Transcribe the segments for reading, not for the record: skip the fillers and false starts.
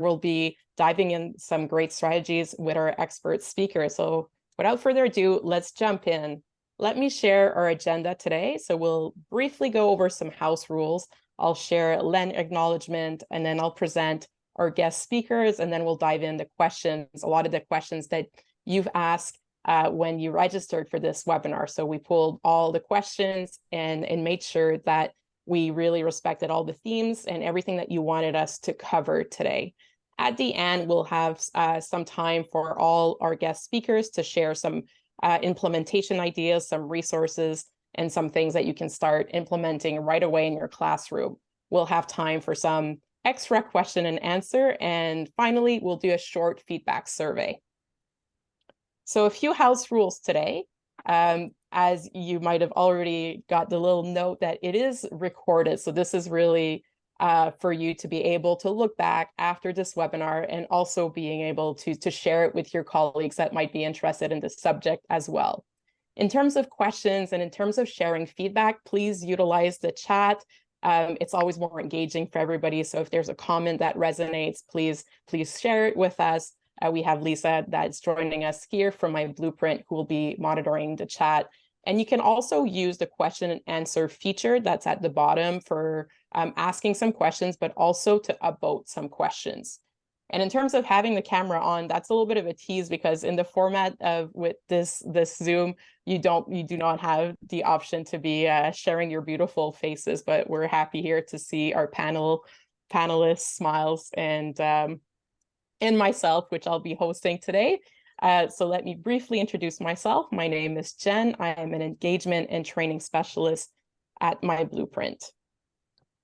we'll be diving in some great strategies with our expert speakers. So without further ado, let's jump in. Let me share our agenda today. So we'll briefly go over some house rules. I'll share LEN acknowledgement, and then I'll present our guest speakers, and then we'll dive into questions, a lot of the questions that you've asked when you registered for this webinar. So we pulled all the questions and made sure that we really respected all the themes and everything that you wanted us to cover today. At the end, we'll have some time for all our guest speakers to share some implementation ideas, some resources, and some things that you can start implementing right away in your classroom. We'll have time for some extra question and answer, and finally, we'll do a short feedback survey. So a few house rules today. As you might have already got the little note that it is recorded. So this is really for you to be able to look back after this webinar and also being able to share it with your colleagues that might be interested in this subject as well. In terms of questions and in terms of sharing feedback, please utilize the chat. It's always more engaging for everybody. So if there's a comment that resonates, please share it with us. We have Lisa that's joining us here from my blueprint, who will be monitoring the chat. And you can also use the question and answer feature that's at the bottom for asking some questions, but also to upvote some questions. And in terms of having the camera on, that's a little bit of a tease, because in the format of with this Zoom, you do not have the option to be sharing your beautiful faces, but we're happy here to see our panelists' smiles and myself, which I'll be hosting today. So let me briefly introduce myself. My name is Jen. I am an engagement and training specialist at my blueprint.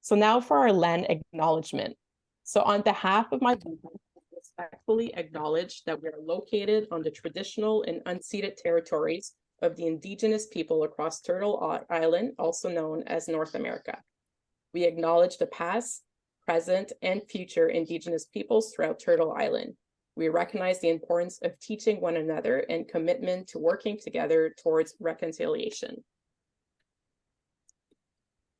So now for our LEN acknowledgement. So on behalf of my blueprint, I respectfully acknowledge that we are located on the traditional and unceded territories of the indigenous people across Turtle Island, also known as North America. We acknowledge the past, present, and future indigenous peoples throughout Turtle Island. We recognize the importance of teaching one another and commitment to working together towards reconciliation.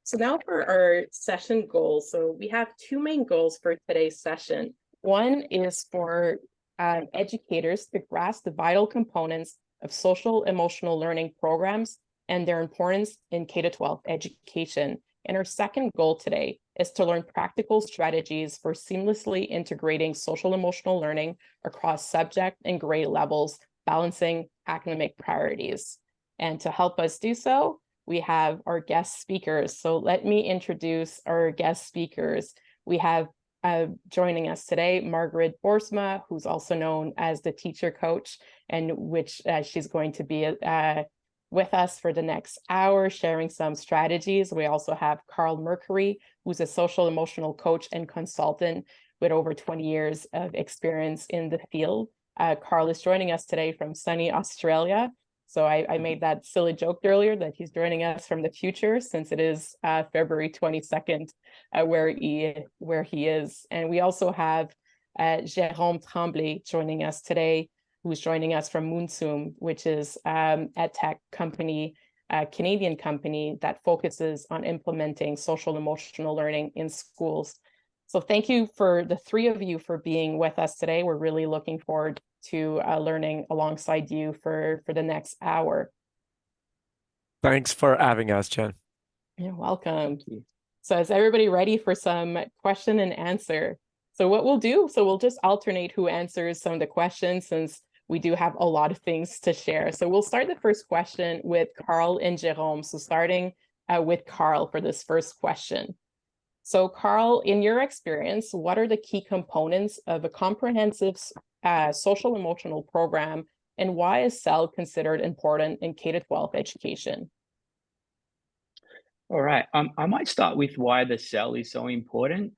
So now for our session goals. So we have two main goals for today's session. One is for educators to grasp the vital components of social emotional learning programs and their importance in K-12 education. And our second goal today is to learn practical strategies for seamlessly integrating social emotional learning across subject and grade levels, balancing academic priorities. And to help us do so, we have our guest speakers. So let me introduce our guest speakers. We have joining us today, Margaret Boersma, who's also known as the teacher coach, and which she's going to be with us for the next hour, sharing some strategies. We also have Karl Mercuri, who's a social emotional coach and consultant with over 20 years of experience in the field. Karl is joining us today from sunny Australia. So I made that silly joke earlier that he's joining us from the future, since it is February 22nd, where he is. And we also have Jerome Tremblay joining us today, who's joining us from Moonsum, which is a tech company, a Canadian company that focuses on implementing social emotional learning in schools. So thank you for the three of you for being with us today. We're really looking forward to learning alongside you for the next hour. Thanks for having us, Jen. You're welcome. So is everybody ready for some question and answer? So what we'll do, so we'll just alternate who answers some of the questions, since we do have a lot of things to share. So we'll start the first question with Karl and Jerome. So starting with Karl for this first question. So Karl, in your experience, what are the key components of a comprehensive social emotional program, and why is SEL considered important in K-12 education? All right, I might start with why the SEL is so important.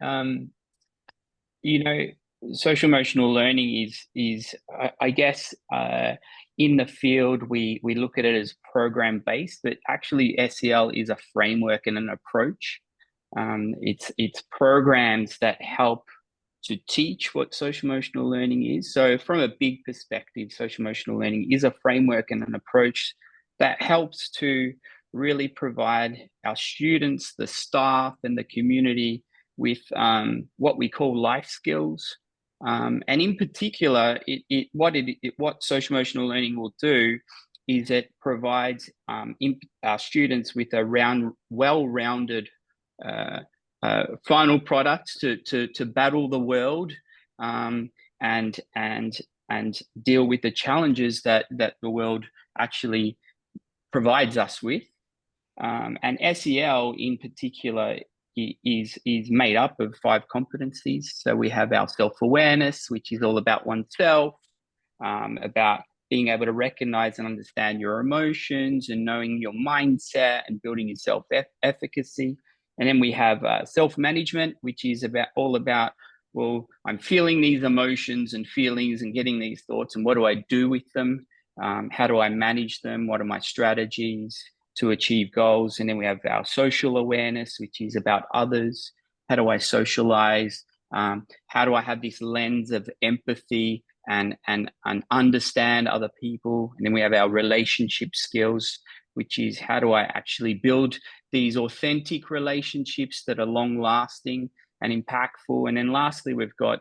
You know, social emotional learning is I guess, in the field, we look at it as program-based, but actually SEL is a framework and an approach. It's programs that help to teach what social emotional learning is. So from a big perspective, social emotional learning is a framework and an approach that helps to really provide our students, the staff, and the community with what we call life skills And in particular, what social emotional learning will do is it provides our students with a well-rounded final product to battle the world, and deal with the challenges that the world actually provides us with. And SEL in particular is made up of 5 competencies. So we have our self-awareness, which is all about oneself, about being able to recognize and understand your emotions and knowing your mindset and building your self-efficacy. And then we have self-management, which is all about, well, I'm feeling these emotions and feelings and getting these thoughts, and what do I do with them? How do I manage them? What are my strategies to achieve goals? And then we have our social awareness, which is about others. How do I socialize? How do I have this lens of empathy and understand other people? And then we have our relationship skills, which is how do I actually build these authentic relationships that are long lasting and impactful? And then lastly, we've got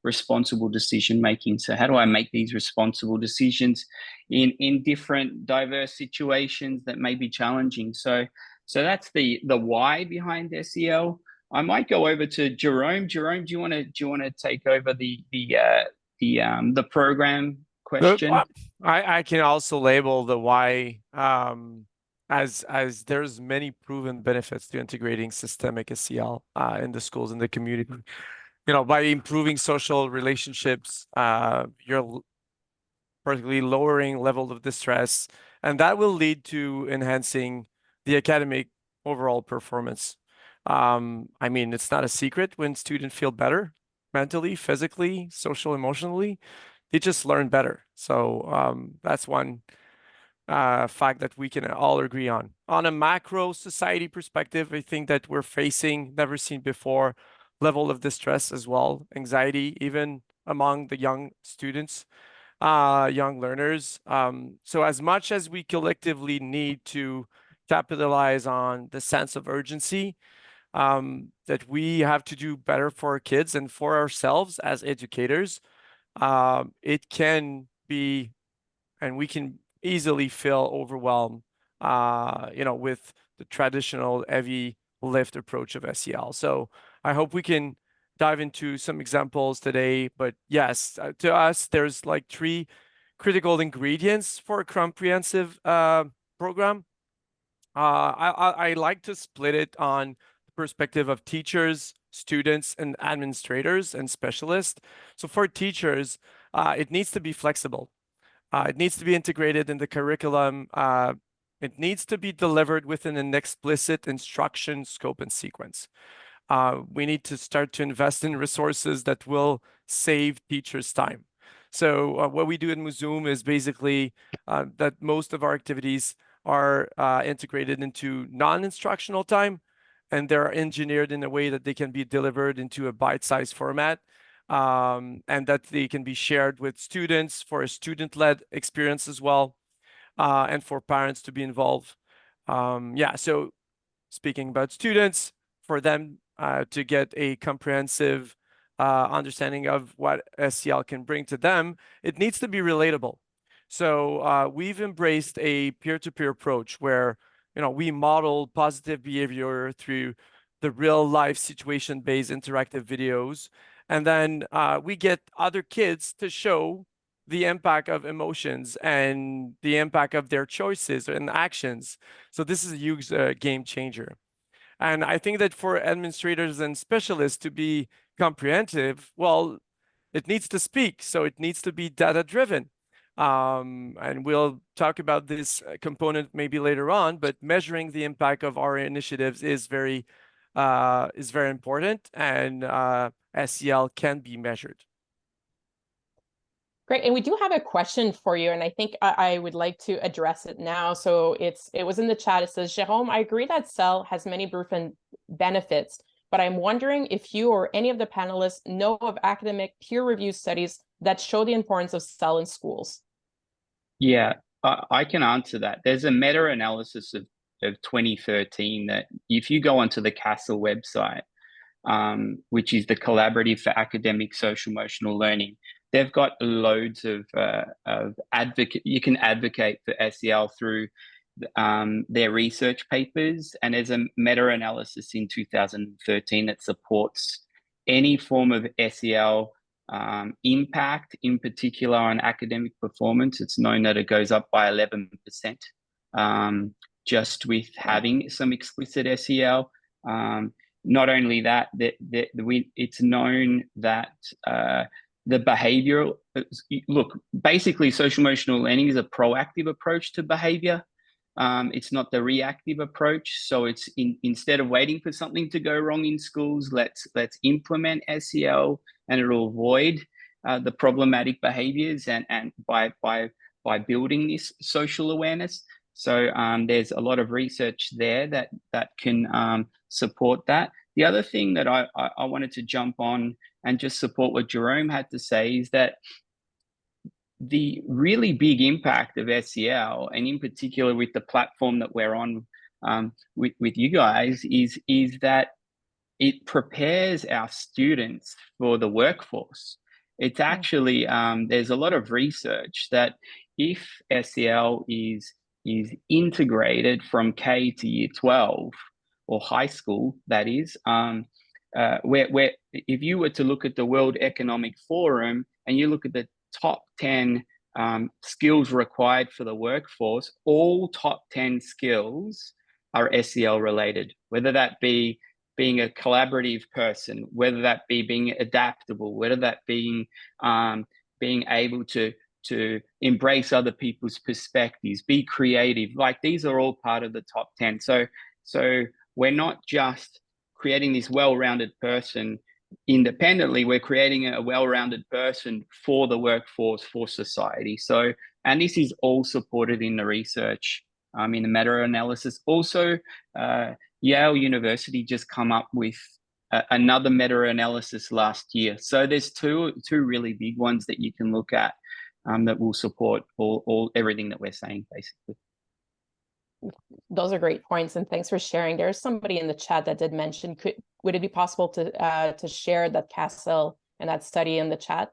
responsible decision making. So how do I make these responsible decisions in different diverse situations that may be challenging? So that's the why behind SEL. I might go over to Jerome. Jerome, do you want to take over the program question? I can also label the why as there's many proven benefits to integrating systemic SEL in the schools and the community. By improving social relationships, you're particularly lowering level of distress, and that will lead to enhancing the academic overall performance. I mean, it's not a secret when students feel better mentally, physically, social, emotionally, they just learn better. So that's one fact that we can all agree on. On a macro society perspective, I think that we're facing never seen before level of distress as well, anxiety, even among the young students, young learners. So as much as we collectively need to capitalize on the sense of urgency, that we have to do better for our kids and for ourselves as educators, it can be, and we can easily feel overwhelmed, with the traditional heavy lift approach of SEL. So I hope we can dive into some examples today. But yes, to us, there's like 3 critical ingredients for a comprehensive program. I like to split it on the perspective of teachers, students, and administrators and specialists. So for teachers, it needs to be flexible. It needs to be integrated in the curriculum. It needs to be delivered within an explicit instruction scope and sequence. We need to start to invest in resources that will save teachers time. So what we do in Muzoom is basically that most of our activities are integrated into non-instructional time, and they're engineered in a way that they can be delivered into a bite-sized format, and that they can be shared with students for a student-led experience as well, and for parents to be involved. So speaking about students, for them to get a comprehensive understanding of what SEL can bring to them, it needs to be relatable. So we've embraced a peer-to-peer approach where we model positive behavior through the real life situation-based interactive videos, and then we get other kids to show the impact of emotions and the impact of their choices and actions. So this is a huge game changer. And I think that for administrators and specialists to be comprehensive, well, it needs to speak. So it needs to be data-driven. And we'll talk about this component maybe later on, but measuring the impact of our initiatives is very important, and SEL can be measured. Great. And we do have a question for you, and I think I would like to address it now. So it was in the chat. It says, Jerome, I agree that SEL has many proven benefits, but I'm wondering if you or any of the panelists know of academic peer-reviewed studies that show the importance of SEL in schools. Yeah, I can answer that. There's a meta-analysis of 2013 that if you go onto the CASEL website, which is the Collaborative for Academic Social Emotional Learning. They've got loads of advocate. You can advocate for SEL through their research papers, and there's a meta-analysis in 2013 that supports any form of SEL impact, in particular on academic performance. It's known that it goes up by 11% just with having some explicit SEL. Not only that, it's known that the behavioral, look, basically social emotional learning is a proactive approach to behavior. It's not the reactive approach. So it's instead of waiting for something to go wrong in schools, let's implement SEL, and it'll avoid the problematic behaviors and by building this social awareness. So there's a lot of research there that can support that. The other thing that I wanted to jump on and just support what Jerome had to say is that the really big impact of SEL, and in particular with the platform that we're on with you guys, is that it prepares our students for the workforce. It's actually, there's a lot of research that if SEL is integrated from K to year 12 or high school, that is, where if you were to look at the World Economic Forum and you look at the top 10 skills required for the workforce, all top 10 skills are SEL related, whether that be being a collaborative person, whether that be being adaptable, whether that being able to embrace other people's perspectives, be creative. Like, these are all part of the top 10. So we're not just creating this well-rounded person independently, we're creating a well-rounded person for the workforce, for society. So, and this is all supported in the research, in the meta-analysis. Also, Yale University just come up with another meta-analysis last year. So there's two really big ones that you can look at that will support everything that we're saying, basically. Those are great points, and thanks for sharing. There's somebody in the chat that did mention, would it be possible to share that CASEL and that study in the chat?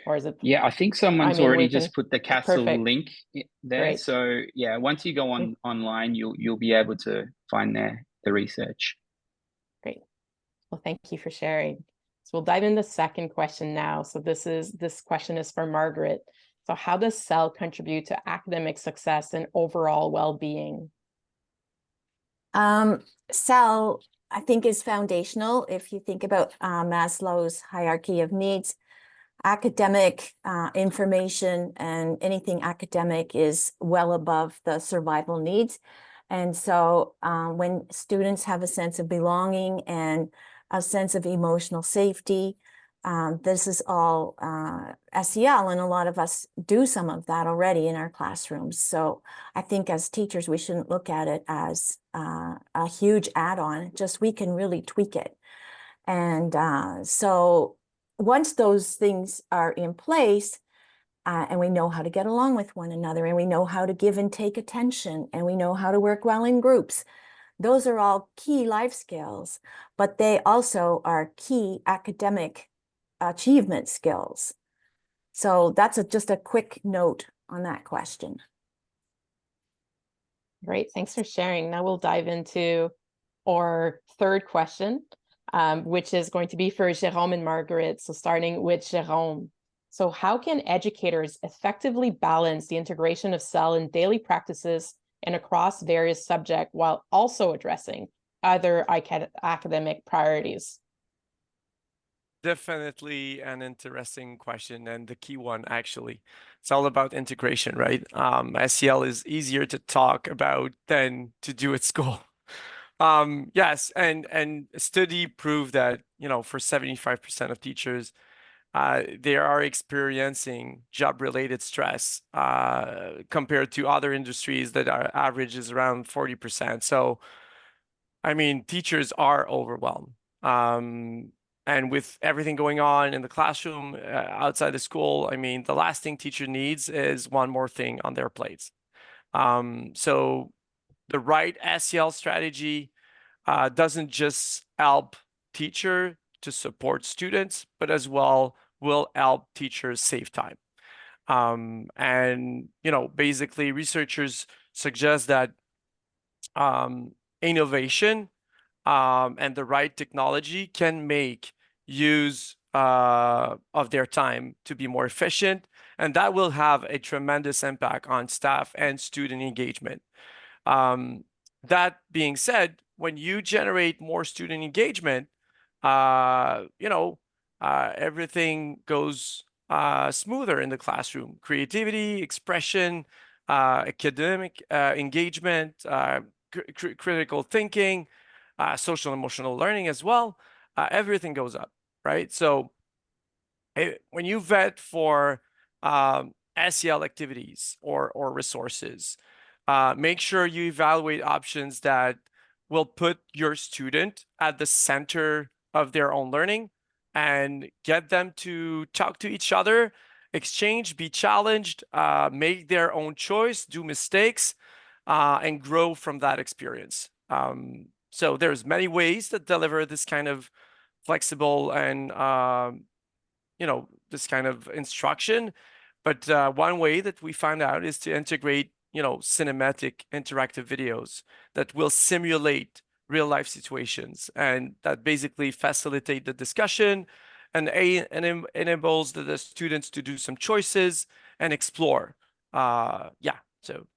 Or is it? Yeah, I think someone's already just put the CASEL Perfect. link there. Great. So yeah, once you go online, you'll be able to find the research. Great. Well, thank you for sharing. So we'll dive into the second question now. So this question is for Margaret. So how does SEL contribute to academic success and overall well-being? SEL, I think, is foundational. If you think about Maslow's hierarchy of needs, academic information and anything academic is well above the survival needs. And so when students have a sense of belonging and a sense of emotional safety, this is all SEL, and a lot of us do some of that already in our classrooms. So I think as teachers, we shouldn't look at it as a huge add-on, just we can really tweak it. And so once those things are in place, and we know how to get along with one another, and we know how to give and take attention, and we know how to work well in groups, those are all key life skills, but they also are key academic achievement skills. So that's just a quick note on that question. Great, thanks for sharing. Now we'll dive into our third question, which is going to be for Jerome and Margaret. So starting with Jerome. So how can educators effectively balance the integration of SEL in daily practices and across various subjects while also addressing other academic priorities? Definitely an interesting question, and the key one, actually. It's all about integration, right? SEL is easier to talk about than to do at school. Yes, and a study proved that, for 75% of teachers, they are experiencing job-related stress compared to other industries that are averages around 40%. So, I mean, teachers are overwhelmed. And with everything going on in the classroom, outside the school, I mean, the last thing teacher needs is one more thing on their plates. So the right SEL strategy doesn't just help teacher to support students, but as well will help teachers save time. And, basically researchers suggest that innovation and the right technology can make use of their time to be more efficient, and that will have a tremendous impact on staff and student engagement. That being said, when you generate more student engagement, everything goes smoother in the classroom. Creativity, expression, academic engagement, critical thinking, social emotional learning as well. Everything goes up, right? So when you vet for SEL activities or resources, make sure you evaluate options that will put your student at the center of their own learning and get them to talk to each other, exchange, be challenged, make their own choice, do mistakes, and grow from that experience. So there's many ways to deliver this kind of flexible and this kind of instruction. But one way that we found out is to integrate, cinematic interactive videos that will simulate real life situations and that basically facilitate the discussion and enables the students to do some choices and explore. So.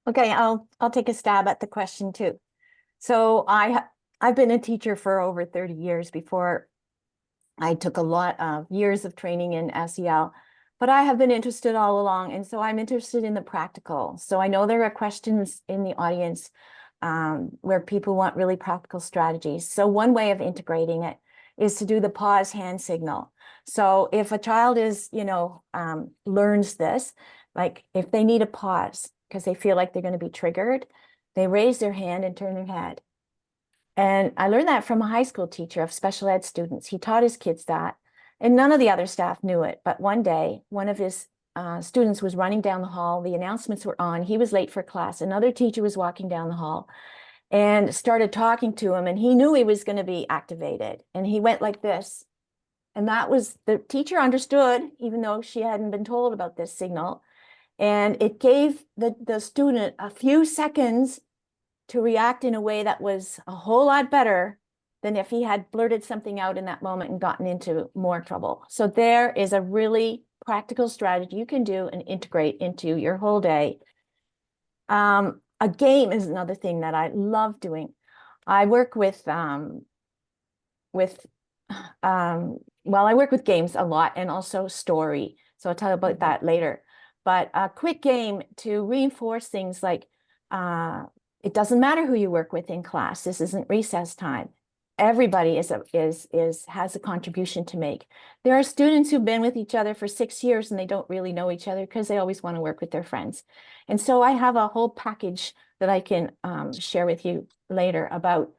Okay, I'll take a stab at the question too. So I've been a teacher for over 30 years before I took a lot of years of training in SEL, but I have been interested all along. And so I'm interested in the practical. So I know there are questions in the audience where people want really practical strategies. So one way of integrating it is to do the pause hand signal. So if a child is, learns this, like if they need a pause because they feel like they're going to be triggered, they raise their hand and turn their head. And I learned that from a high school teacher of special ed students. He taught his kids that, and none of the other staff knew it. But one day, one of his students was running down the hall. The announcements were on. He was late for class. Another teacher was walking down the hall and started talking to him. And he knew he was going to be activated. And he went like this. And that was, the teacher understood, even though she hadn't been told about this signal. And it gave the student a few seconds to react in a way that was a whole lot better than if he had blurted something out in that moment and gotten into more trouble. So there is a really practical strategy you can do and integrate into your whole day. A game is another thing that I love doing. I work with games a lot and also story. So I'll tell you about that later. But a quick game to reinforce things like, it doesn't matter who you work with in class. This isn't recess time. Everybody has a contribution to make. There are students who've been with each other for 6 years and they don't really know each other because they always want to work with their friends. And so I have a whole package that I can share with you later about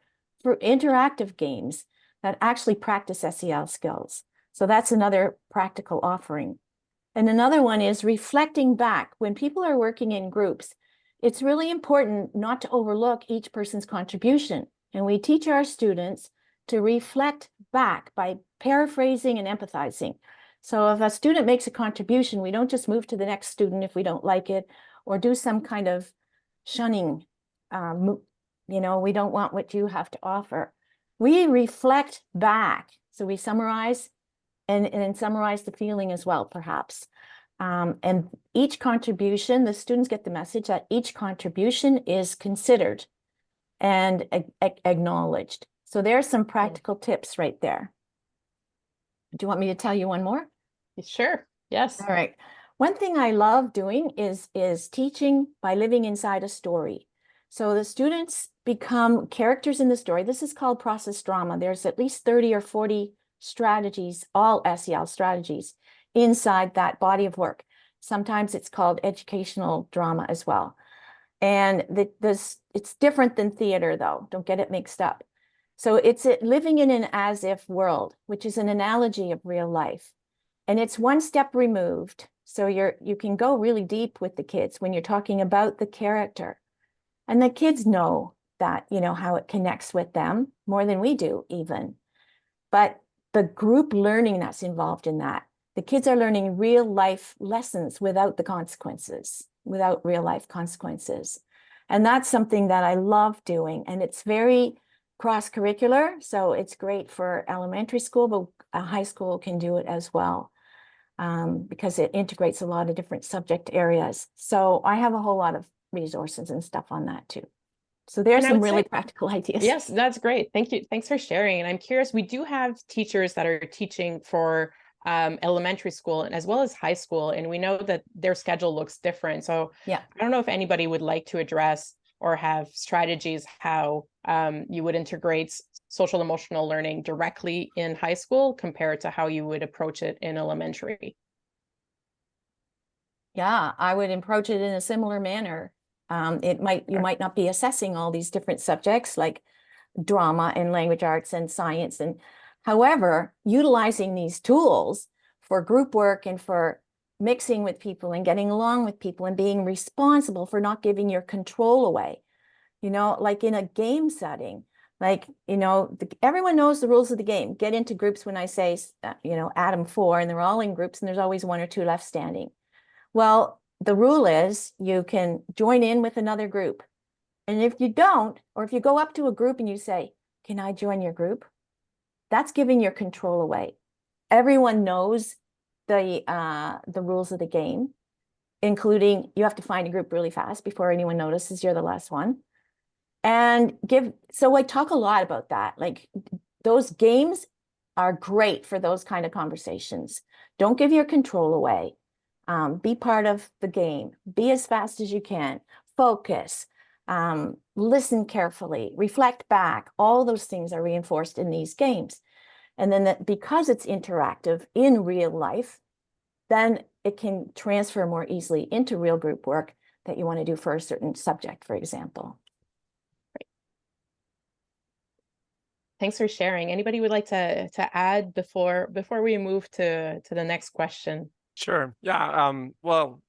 for interactive games that actually practice SEL skills. So that's another practical offering. And another one is reflecting back. When people are working in groups, it's really important not to overlook each person's contribution. And we teach our students to reflect back by paraphrasing and empathizing. So if a student makes a contribution, we don't just move to the next student if we don't like it, or do some kind of shunning. We don't want what you have to offer. We reflect back. So we summarize and then summarize the feeling as well, perhaps. And each contribution, the students get the message that each contribution is considered and acknowledged. So there's some practical tips right there. Do you want me to tell you one more? Sure. Yes. All right. One thing I love doing is teaching by living inside a story. So the students become characters in the story. This is called process drama. There's at least 30 or 40 strategies, all SEL strategies, inside that body of work. Sometimes it's called educational drama as well. And it's different than theater, though. Don't get it mixed up. So it's living in an as-if world, which is an analogy of real life. And it's one step removed. So you can go really deep with the kids when you're talking about the character. And the kids know that, you know, how it connects with them more than we do even. But the group learning that's involved in that, the kids are learning real life lessons without the consequences, without real life consequences. And that's something that I love doing. And it's very cross-curricular. So it's great for elementary school, but a high school can do it as well, because it integrates a lot of different subject areas. So I have a whole lot of resources and stuff on that too. So there's some really practical ideas. Yes, that's great. Thank you. Thanks for sharing. And I'm curious, we do have teachers that are teaching for elementary school and as well as high school, and we know that their schedule looks different. So yeah, I don't know if anybody would like to address or have strategies how you would integrate social emotional learning directly in high school compared to how you would approach it in elementary. Yeah, I would approach it in a similar manner. You might not be assessing all these different subjects like drama and language arts and science, and however, utilizing these tools for group work and for mixing with people and getting along with people and being responsible for not giving your control away. You know, like in a game setting, like, you know, everyone knows the rules of the game. Get into groups when I say, you know, add them 4, and they're all in groups and there's always 1 or 2 left standing. Well, the rule is you can join in with another group. And if you don't, or if you go up to a group and you say, can I join your group? That's giving your control away. Everyone knows the rules of the game, including you have to find a group really fast before anyone notices you're the last one. And so I talk a lot about that. Like, those games are great for those kind of conversations. Don't give your control away. Be part of the game. Be as fast as you can. Focus. Listen carefully. Reflect back. All those things are reinforced in these games. And then because it's interactive in real life, then it can transfer more easily into real group work that you want to do for a certain subject, for example. Great. Thanks for sharing. Anybody would like to add before we move to the next question? Sure. Yeah. Well,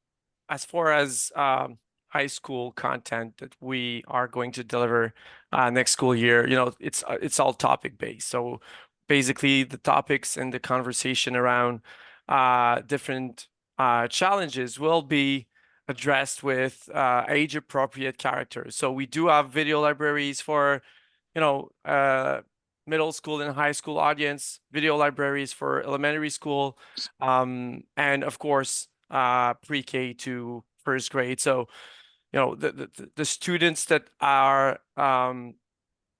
as far as high school content that we are going to deliver next school year, you know, it's all topic based. So basically, the topics and the conversation around different challenges will be addressed with age appropriate characters. So we do have video libraries for, you know, middle school and high school audience, video libraries for elementary school, and of course, pre-K to first grade. So, you know, the students that are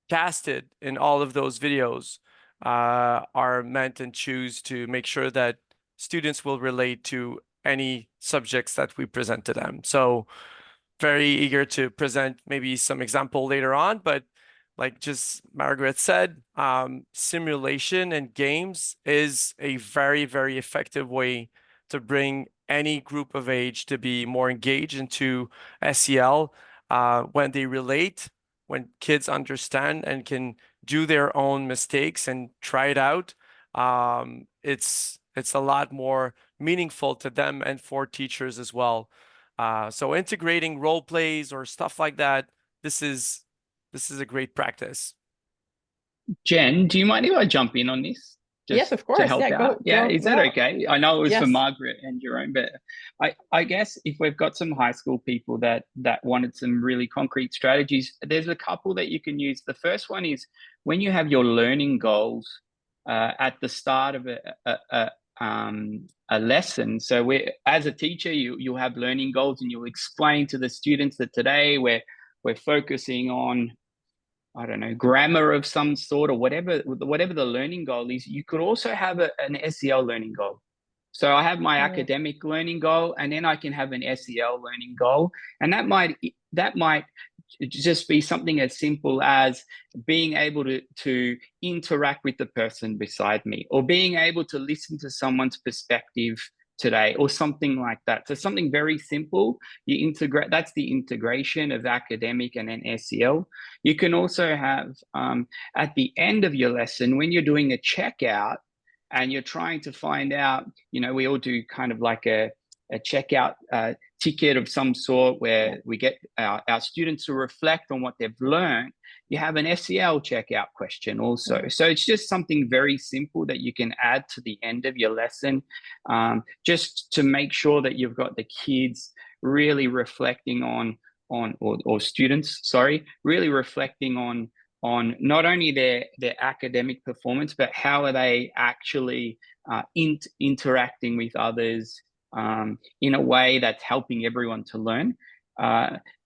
casted in all of those videos are meant and choose to make sure that students will relate to any subjects that we present to them. So very eager to present maybe some example later on, but like just Margaret said, simulation and games is a very, very effective way to bring any group of age to be more engaged into SEL when they relate, when kids understand and can do their own mistakes and try it out. It's a lot more meaningful to them and for teachers as well. So integrating role plays or stuff like that, this is a great practice. Jen, do you mind if I jump in on this? Yes, of course. Help out? Is that okay? I know it was for Margaret and Jerome, but I guess if we've got some high school people that wanted some really concrete strategies, there's a couple that you can use. The first one is when you have your learning goals at the start of a lesson. So as a teacher, you'll have learning goals and you'll explain to the students that today we're focusing on, I don't know, grammar of some sort or whatever the learning goal is. You could also have an SEL learning goal. So I have my academic learning goal, and then I can have an SEL learning goal. And that might just be something as simple as being able to interact with the person beside me, or being able to listen to someone's perspective today, or something like that. So something very simple. You integrate. That's the integration of academic and then SEL. You can also have at the end of your lesson, when you're doing a checkout and you're trying to find out, you know, we all do kind of like a checkout ticket of some sort where we get our students to reflect on what they've learned. you have an SEL checkout question also. So it's just something very simple that you can add to the end of your lesson, just to make sure that you've got the kids really reflecting or students, sorry, really reflecting on not only their academic performance, but how are they actually interacting with others in a way that's helping everyone to learn.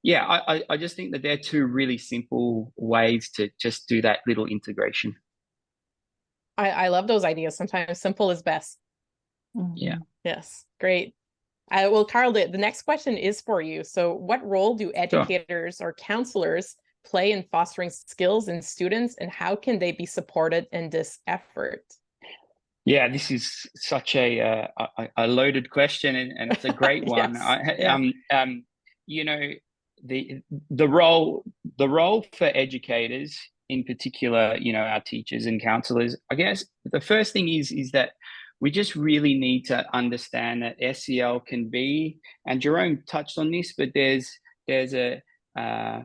Yeah, I just think that they're two really simple ways to just do that little integration. I love those ideas. Sometimes simple is best. Yeah. Yes, great. Well, Karl, the next question is for you. So what role do educators or counselors play in fostering skills in students, and how can they be supported in this effort? Yeah, this is such a loaded question, and it's a great one. You know, the role for educators in particular, you know, our teachers and counselors, I guess the first thing is that we just really need to understand that SEL can be, and Jerome touched on this, but there's an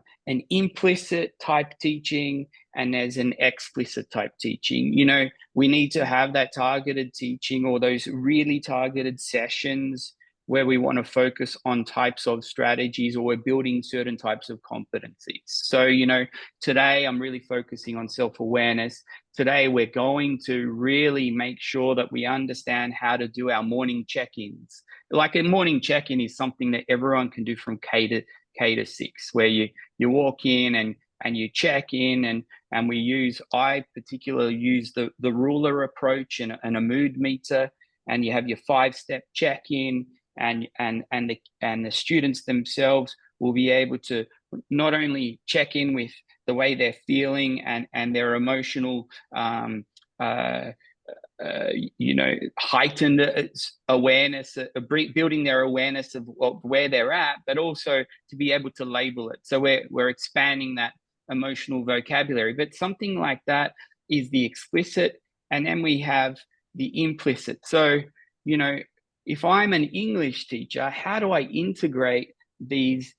implicit type teaching and there's an explicit type teaching. You know, we need to have that targeted teaching, or those really targeted sessions where we want to focus on types of strategies, or we're building certain types of competencies. So, you know, today I'm really focusing on self-awareness. Today we're going to really make sure that we understand how to do our morning check-ins. Like a morning check-in is something that everyone can do from K to 6, where you walk in and you check in, and I particularly use the ruler approach and a mood meter, and you have your 5-step check-in, and the students themselves will be able to not only check in with the way they're feeling and their emotional you know, heightened awareness, building their awareness of where they're at, but also to be able to label it. So we're expanding that emotional vocabulary. But something like that is the explicit, and then we have the implicit. So, you know, if I'm an English teacher, how do I integrate this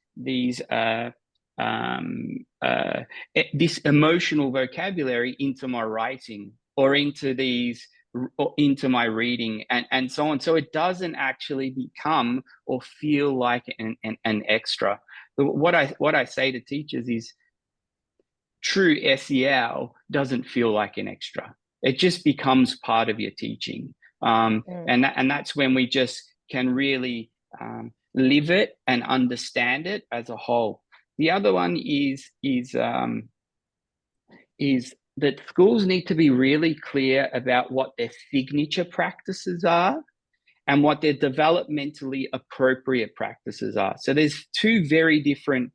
emotional vocabulary into my writing, or into my reading, and so on, so it doesn't actually become or feel like an extra? What I say to teachers is, true SEL doesn't feel like an extra. It just becomes part of your teaching. And that's when we just can really live it and understand it as a whole. The other one is that schools need to be really clear about what their signature practices are and what their developmentally appropriate practices are. So there's two very different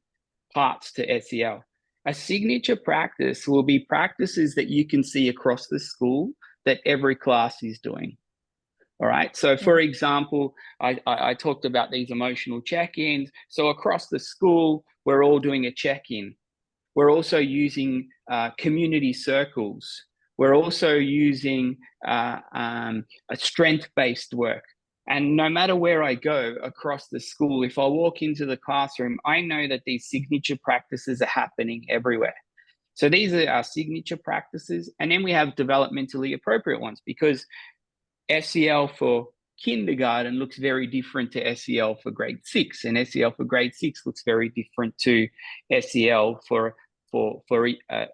parts to SEL. A signature practice will be practices that you can see across the school that every class is doing. All right. So for example, I talked about these emotional check-ins. So across the school, we're all doing a check-in. We're also using community circles. We're also using a strength-based work. And no matter where I go across the school, if I walk into the classroom, I know that these signature practices are happening everywhere. So these are our signature practices. And then we have developmentally appropriate ones, because SEL for kindergarten looks very different to SEL for grade 6, and SEL for grade 6 looks very different to SEL for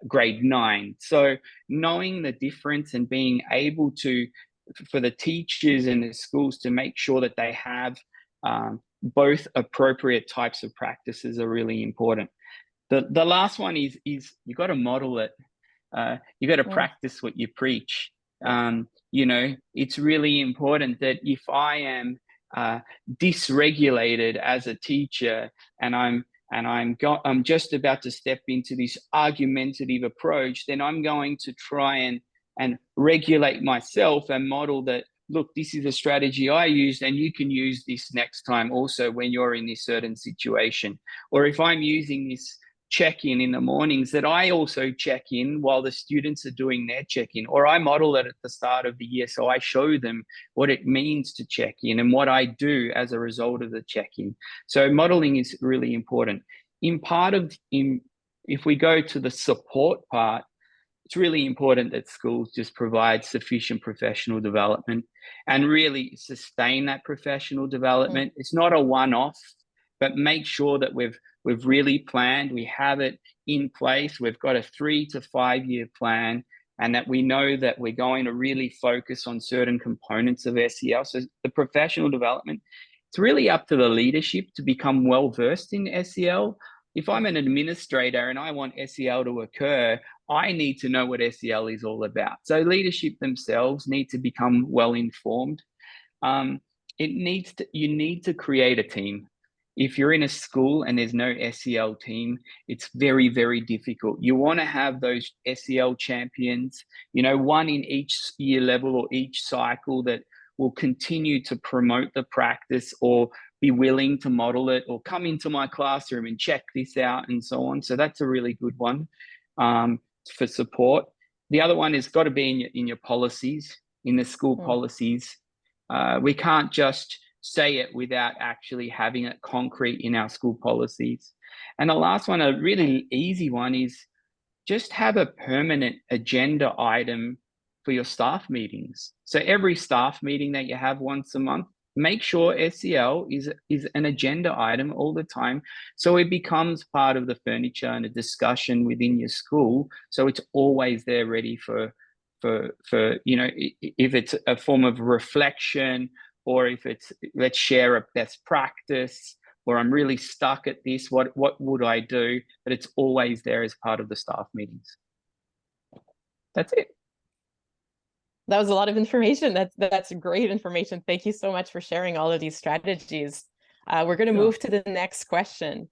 grade 9. So knowing the difference and being able to, for the teachers and the schools to make sure that they have both appropriate types of practices are really important. The last one is you got to model it. You got to practice what you preach. You know, it's really important that if I am dysregulated as a teacher, and I'm just about to step into this argumentative approach, then I'm going to try and regulate myself and model that, look, this is a strategy I used, and you can use this next time also when you're in this certain situation. Or if I'm using this check-in in the mornings, that I also check in while the students are doing their check-in, or I model it at the start of the year. So I show them what it means to check in and what I do as a result of the check-in. So modeling is really important. In if we go to the support part, it's really important that schools just provide sufficient professional development and really sustain that professional development. It's not a one-off, but make sure that we've really planned, we have it in place, we've got a 3 to 5 year plan, and that we know that we're going to really focus on certain components of SEL. So the professional development, it's really up to the leadership to become well versed in SEL. If I'm an administrator and I want SEL to occur, I need to know what SEL is all about. So leadership themselves need to become well informed. You need to create a team. If you're in a school and there's no SEL team, it's very, very difficult. You want to have those SEL champions, one in each year level or each cycle that will continue to promote the practice or be willing to model it or come into my classroom and check this out and so on. So that's a really good one for support. The other one has got to be in your policies, in the school policies. We can't just say it without actually having it concrete in our school policies. And the last one, a really easy one, is just have a permanent agenda item for your staff meetings. So every staff meeting that you have once a month, make sure SEL is an agenda item all the time, so it becomes part of the furniture and a discussion within your school. So it's always there, ready for if it's a form of reflection, or if it's let's share a best practice, or I'm really stuck at this, what would I do? But it's always there as part of the staff meetings. That's it. That was a lot of information. That's great information. Thank you so much for sharing all of these strategies. We're going to move to the next question.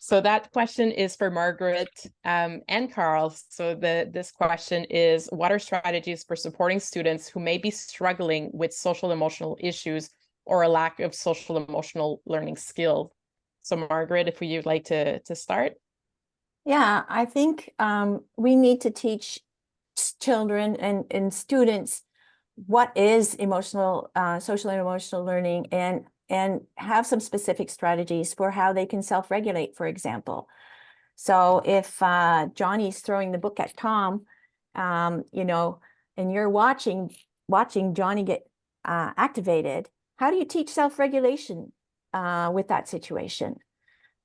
So that question is for Margaret and Karl. So this question is, what are strategies for supporting students who may be struggling with social emotional issues or a lack of social emotional learning skill? So Margaret, if you'd like to start. Yeah, I think we need to teach children and students what is social and emotional learning, and have some specific strategies for how they can self-regulate, for example. So if Johnny's throwing the book at Tom, and you're watching Johnny get activated, how do you teach self-regulation with that situation?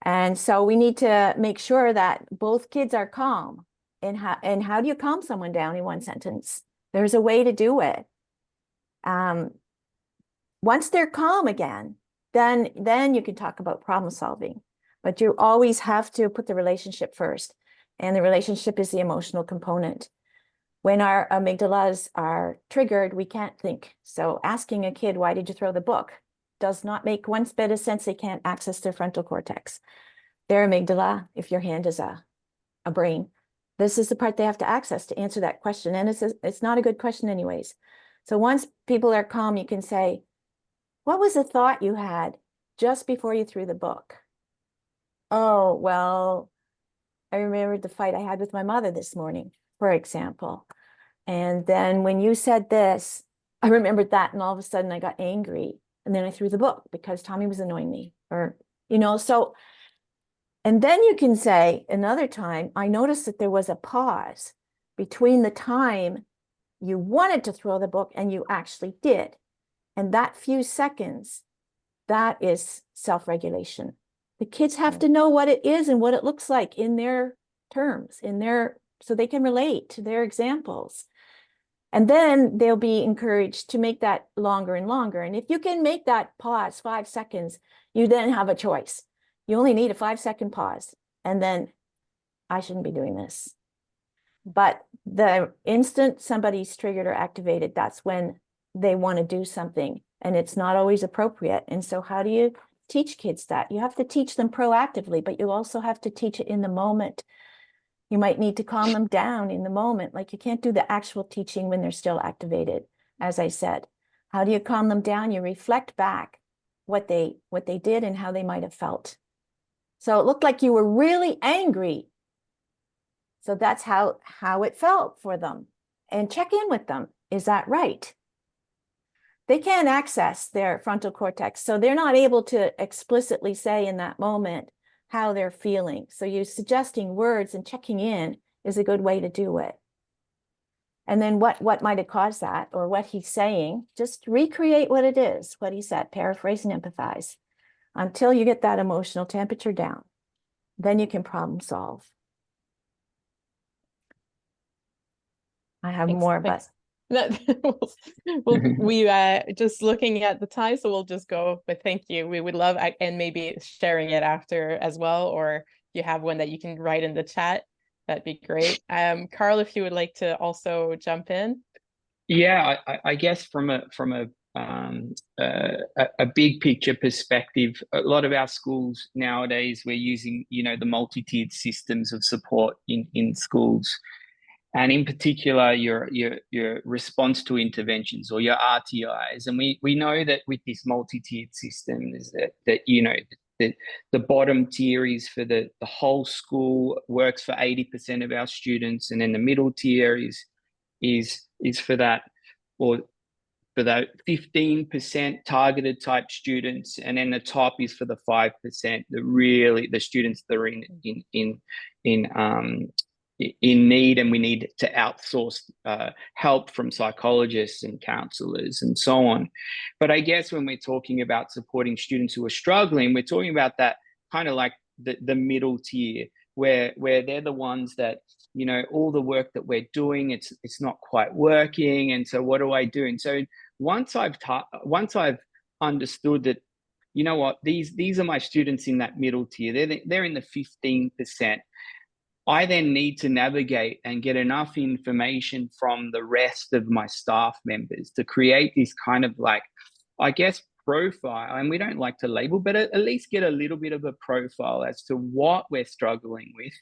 And so we need to make sure that both kids are calm. And how do you calm someone down in one sentence? There's a way to do it. Once they're calm again, then you can talk about problem solving. But you always have to put the relationship first. And the relationship is the emotional component. When our amygdalas are triggered, we can't think. So asking a kid, why did you throw the book, does not make one bit of sense. They can't access their frontal cortex. Their amygdala, if your hand is a brain, this is the part they have to access to answer that question. And it's not a good question anyways. So once people are calm, you can say, what was the thought you had just before you threw the book? Oh, well, I remembered the fight I had with my mother this morning, for example. And then when you said this, I remembered that, and all of a sudden I got angry. And then I threw the book because Tommy was annoying me, or, so. And then you can say another time, I noticed that there was a pause between the time you wanted to throw the book and you actually did. And that few seconds, that is self-regulation. The kids have to know what it is and what it looks like in their terms, so they can relate to their examples. And then they'll be encouraged to make that longer and longer. And if you can make that pause 5 seconds, you then have a choice. You only need a 5-second pause, and then I shouldn't be doing this. But the instant somebody's triggered or activated, that's when they want to do something, and it's not always appropriate. And so how do you teach kids that? You have to teach them proactively, but you also have to teach it in the moment. You might need to calm them down in the moment. Like, you can't do the actual teaching when they're still activated, as I said. How do you calm them down? You reflect back what they did and how they might have felt. So it looked like you were really angry. So that's how it felt for them. And check in with them. Is that right? They can't access their frontal cortex, so they're not able to explicitly say in that moment how they're feeling. So you're suggesting words and checking in is a good way to do it. And then what might have caused that, or what he's saying, just recreate what it is, what he said, paraphrase and empathize until you get that emotional temperature down. Then you can problem solve. I have more, but we just looking at the time, so we'll just go. But thank you. We would love, and maybe sharing it after as well, or you have one that you can write in the chat. That'd be great. Karl, if you would like to also jump in. Yeah, I guess from a big picture perspective, a lot of our schools nowadays, we're using, the multi-tiered systems of support in schools. And in particular, your response to interventions, or your RTIs. And we know that with this multi-tiered system is that the bottom tier is for the whole school, works for 80% of our students, and then the middle tier is for that, or for the 15% targeted type students, and then the top is for the 5%, the students that are in need, and we need to outsource help from psychologists and counselors and so on. But I guess when we're talking about supporting students who are struggling, we're talking about that kind of like the middle tier, where they're the ones that, all the work that we're doing, it's not quite working, and so what do I do? And so once I've understood that, these are my students in that middle tier, they're in the 15%. I then need to navigate and get enough information from the rest of my staff members to create this kind of profile. And we don't like to label, but at least get a little bit of a profile as to what we're struggling with.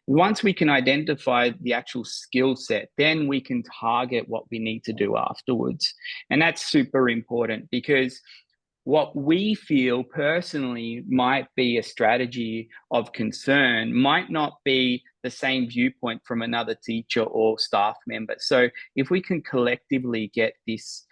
Once we can identify the actual skill set, then we can target what we need to do afterwards. And that's super important, because what we feel personally might be a strategy of concern might not be the same viewpoint from another teacher or staff member. So if we can collectively get this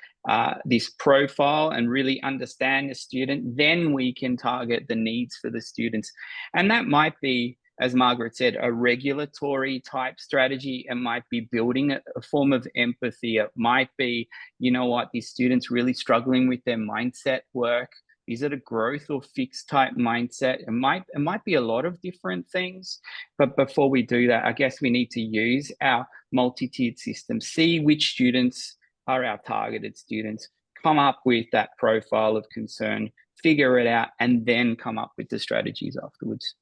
profile and really understand the student, then we can target the needs for the students. And that might be, as Margaret said, a regulatory type strategy. It might be building a form of empathy. It might be, these students really struggling with their mindset work. Is it a growth or fixed type mindset? It might be a lot of different things. But before we do that, I guess we need to use our multi-tiered system, see which students are our targeted students, come up with that profile of concern, figure it out, and then come up with the strategies afterwards.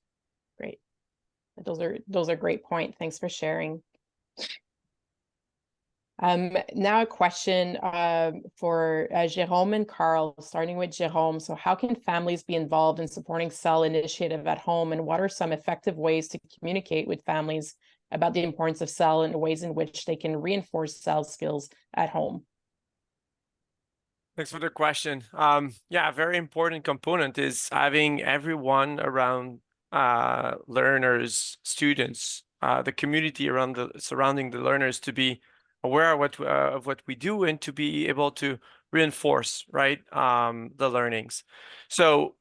Great. Those are great points. Thanks for sharing. Now a question for Jerome and Karl, starting with Jerome. So how can families be involved in supporting SEL initiative at home, and what are some effective ways to communicate with families about the importance of SEL and the ways in which they can reinforce SEL skills at home? Thanks for the question. Yeah, a very important component is having everyone around learners, students, the community surrounding the learners to be aware of what we do, and to be able to reinforce, right, the learnings. So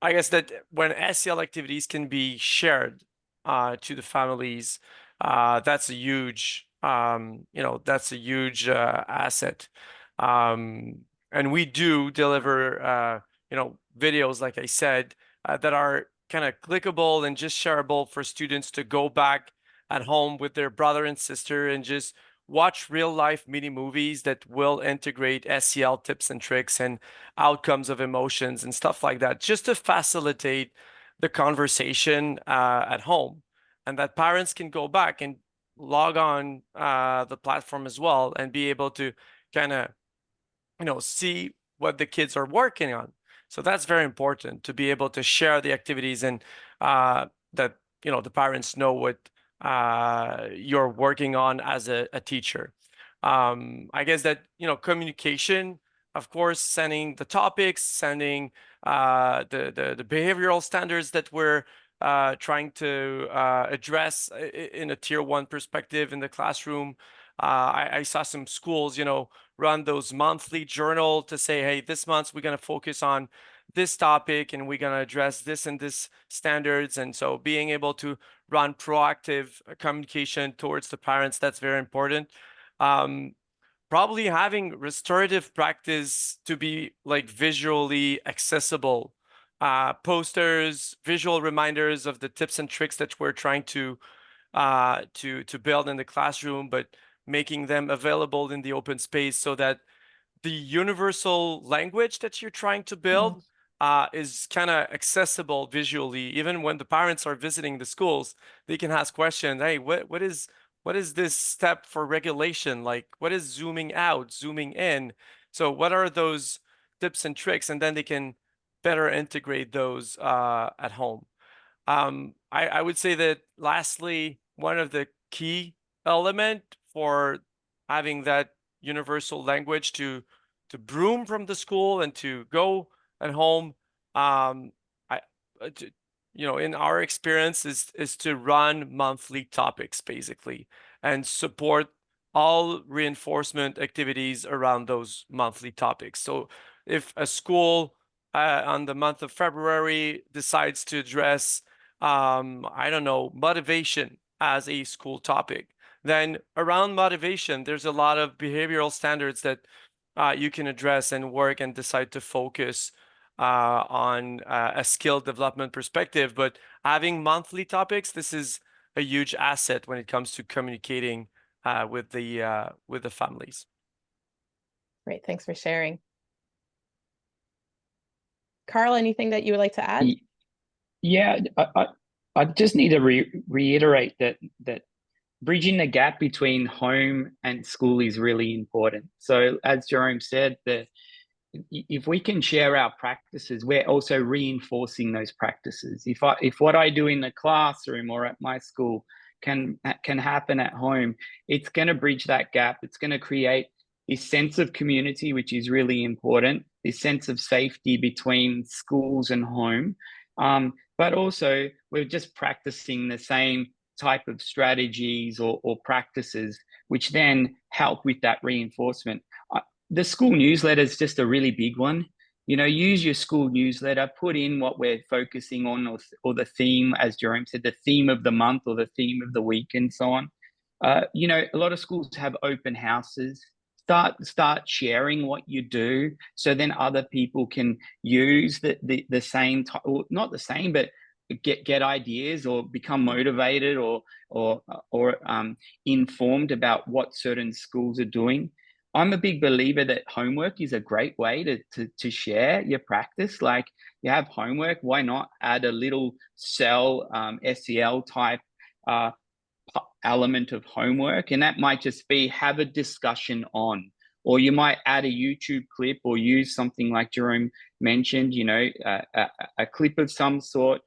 I guess that when SEL activities can be shared to the families, that's a huge, asset. And we do deliver, videos, like I said, that are kind of clickable and just shareable for students to go back at home with their brother and sister and just watch real life mini movies that will integrate SEL tips and tricks and outcomes of emotions and stuff like that, just to facilitate the conversation at home, and that parents can go back and log on the platform as well and be able to kind of see what the kids are working on. So that's very important, to be able to share the activities, and that the parents know what you're working on as a teacher. I guess that communication, of course, sending the topics, sending the behavioral standards that we're trying to address in a tier 1 perspective in the classroom. I saw some schools run those monthly journal to say, hey, this month we're going to focus on this topic and we're going to address this and this standards. And so being able to run proactive communication towards the parents, that's very important. Probably having restorative practice to be like visually accessible, posters, visual reminders of the tips and tricks that we're trying to build in the classroom, but making them available in the open space so that the universal language that you're trying to build is kind of accessible visually. Even when the parents are visiting the schools, they can ask questions. Hey, what is this step for regulation? Like, what is zooming out, zooming in? So what are those tips and tricks? And then they can better integrate those at home. I would say that lastly, one of the key element for having that universal language to broom from the school and to go at home, in our experience is to run monthly topics basically and support all reinforcement activities around those monthly topics. So if a school on the month of February decides to address I don't know, motivation as a school topic, then around motivation, there's a lot of behavioral standards that you can address and work and decide to focus on a skill development perspective. But having monthly topics, this is a huge asset when it comes to communicating with the families. Great, thanks for sharing. Karl, anything that you would like to add? Yeah, I just need to reiterate that bridging the gap between home and school is really important. So as Jerome said, if we can share our practices, we're also reinforcing those practices. If what I do in the classroom or at my school can happen at home, it's going to bridge that gap. It's going to create this sense of community, which is really important, this sense of safety between schools and home. But also, we're just practicing the same type of strategies or practices, which then help with that reinforcement. The school newsletter is just a really big one. Use your school newsletter, put in what we're focusing on or the theme, as Jerome said, the theme of the month or the theme of the week and so on. A lot of schools have open houses. Start sharing what you do so then other people can use the same, or not the same, but get ideas or become motivated or informed about what certain schools are doing. I'm a big believer that homework is a great way to share your practice. Like, you have homework, why not add a little SEL type element of homework? And that might just be have a discussion on, or you might add a YouTube clip or use something like Jerome mentioned, a clip of some sort,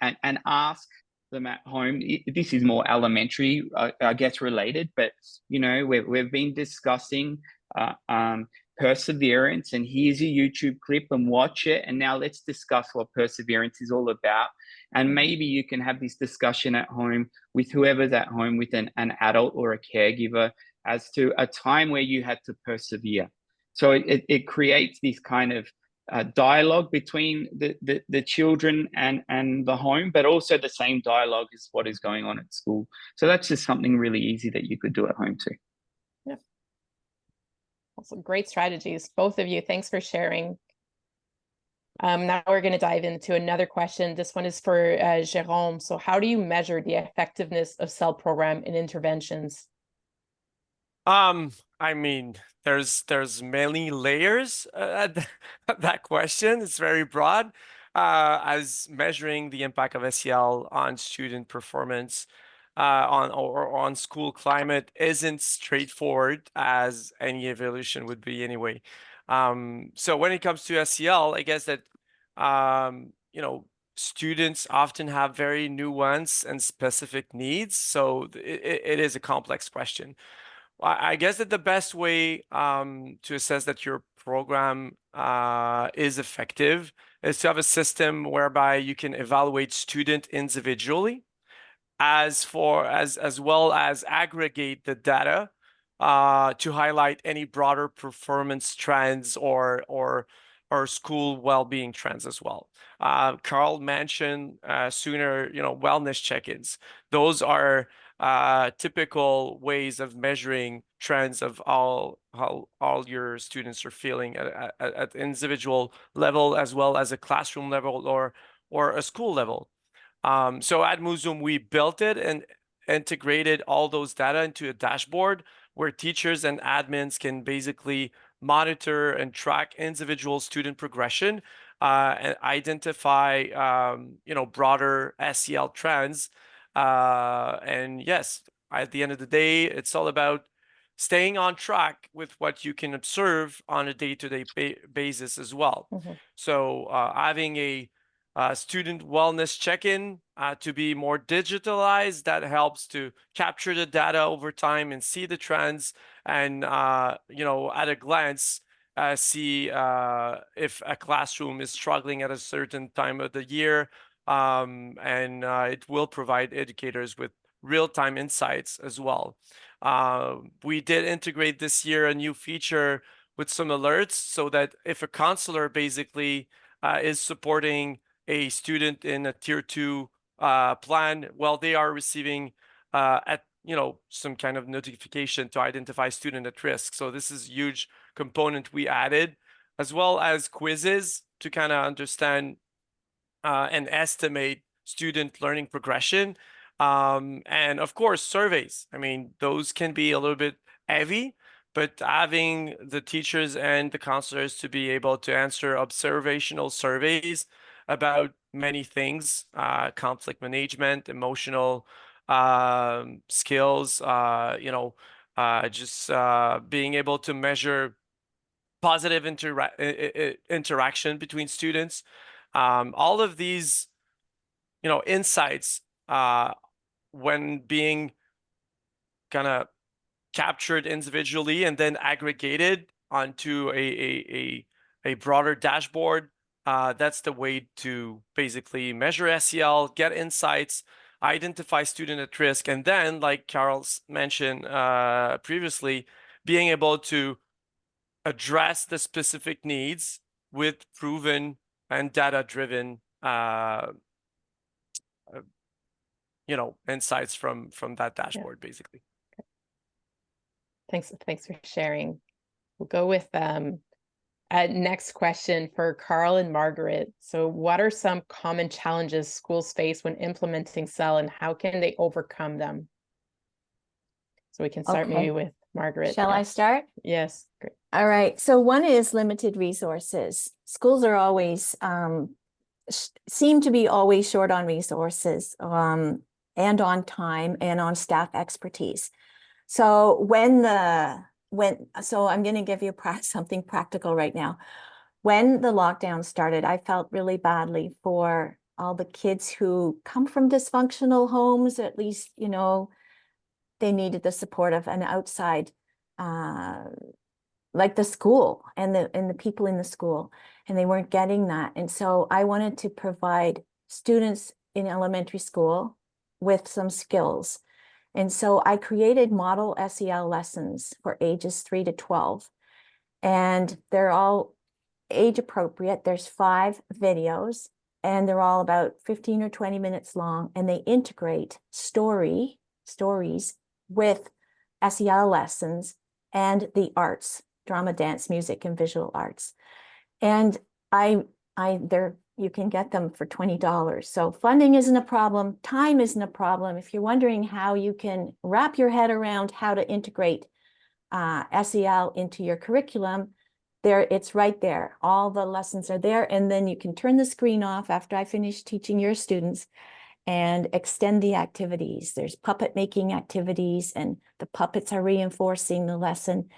and ask them at home. This is more elementary, I guess, related, but we've been discussing perseverance, and here's a YouTube clip, and watch it, and now let's discuss what perseverance is all about. And maybe you can have this discussion at home with whoever's at home, with an adult or a caregiver, as to a time where you had to persevere. So it creates this kind of dialogue between the children and the home, but also the same dialogue is what is going on at school. So that's just something really easy that you could do at home too. Yeah. Also, great strategies, both of you. Thanks for sharing. Now we're going to dive into another question. This one is for Jerome. So how do you measure the effectiveness of SEL program and interventions? I mean, there's many layers at that question. It's very broad, as measuring the impact of SEL on student performance, on school climate isn't straightforward as any evaluation would be anyway. So when it comes to SEL, I guess that students often have very nuanced and specific needs, so it is a complex question. I guess that the best way to assess that your program is effective is to have a system whereby you can evaluate student individually, as well as aggregate the data to highlight any broader performance trends or or school well-being trends as well. Karl mentioned sooner, wellness check-ins. Those are typical ways of measuring trends of how all your students are feeling at individual level, as well as a classroom level or a school level. So at Museum, we built it and integrated all those data into a dashboard where teachers and admins can basically monitor and track individual student progression and identify, broader SEL trends. And yes, at the end of the day, it's all about staying on track with what you can observe on a day-to-day basis as well. So having a student wellness check-in to be more digitalized, that helps to capture the data over time and see the trends and, at a glance, see if a classroom is struggling at a certain time of the year. And it will provide educators with real-time insights as well. We did integrate this year a new feature with some alerts so that if a counselor basically is supporting a student in a tier 2 plan, well, they are receiving some kind of notification to identify student at risk. So this is a huge component we added, as well as quizzes to kind of understand and estimate student learning progression. And of course, surveys. I mean, those can be a little bit heavy, but having the teachers and the counselors to be able to answer observational surveys about many things, conflict management, emotional skills, just being able to measure positive interaction between students. All of these, insights, when being kind of captured individually and then aggregated onto a broader dashboard, that's the way to basically measure SEL, get insights, identify student at risk, and then, like Karl's mentioned previously, being able to address the specific needs with proven and data-driven insights from that dashboard, basically. Thanks for sharing. We'll go with next question for Karl and Margaret. So what are some common challenges schools face when implementing SEL, and how can they overcome them? So we can start maybe with Margaret. Shall I start? Yes. Great. All right. So one is limited resources. Schools are always seem to be always short on resources and on time and on staff expertise. So so I'm going to give you something practical right now. When the lockdown started, I felt really badly for all the kids who come from dysfunctional homes. At least, they needed the support of an outside, like the school and the people in the school, and they weren't getting that. And so I wanted to provide students in elementary school with some skills. And so I created model SEL lessons for ages 3 to 12, and they're all age appropriate. There's 5 videos, and they're all about 15 or 20 minutes long, and they integrate stories with SEL lessons and the arts, drama, dance, music, and visual arts. And you can get them for $20. So funding isn't a problem. Time isn't a problem. If you're wondering how you can wrap your head around how to integrate SEL into your curriculum, it's right there. All the lessons are there. And then you can turn the screen off after I finish teaching your students and extend the activities. There's puppet making activities, and the puppets are reinforcing the lesson.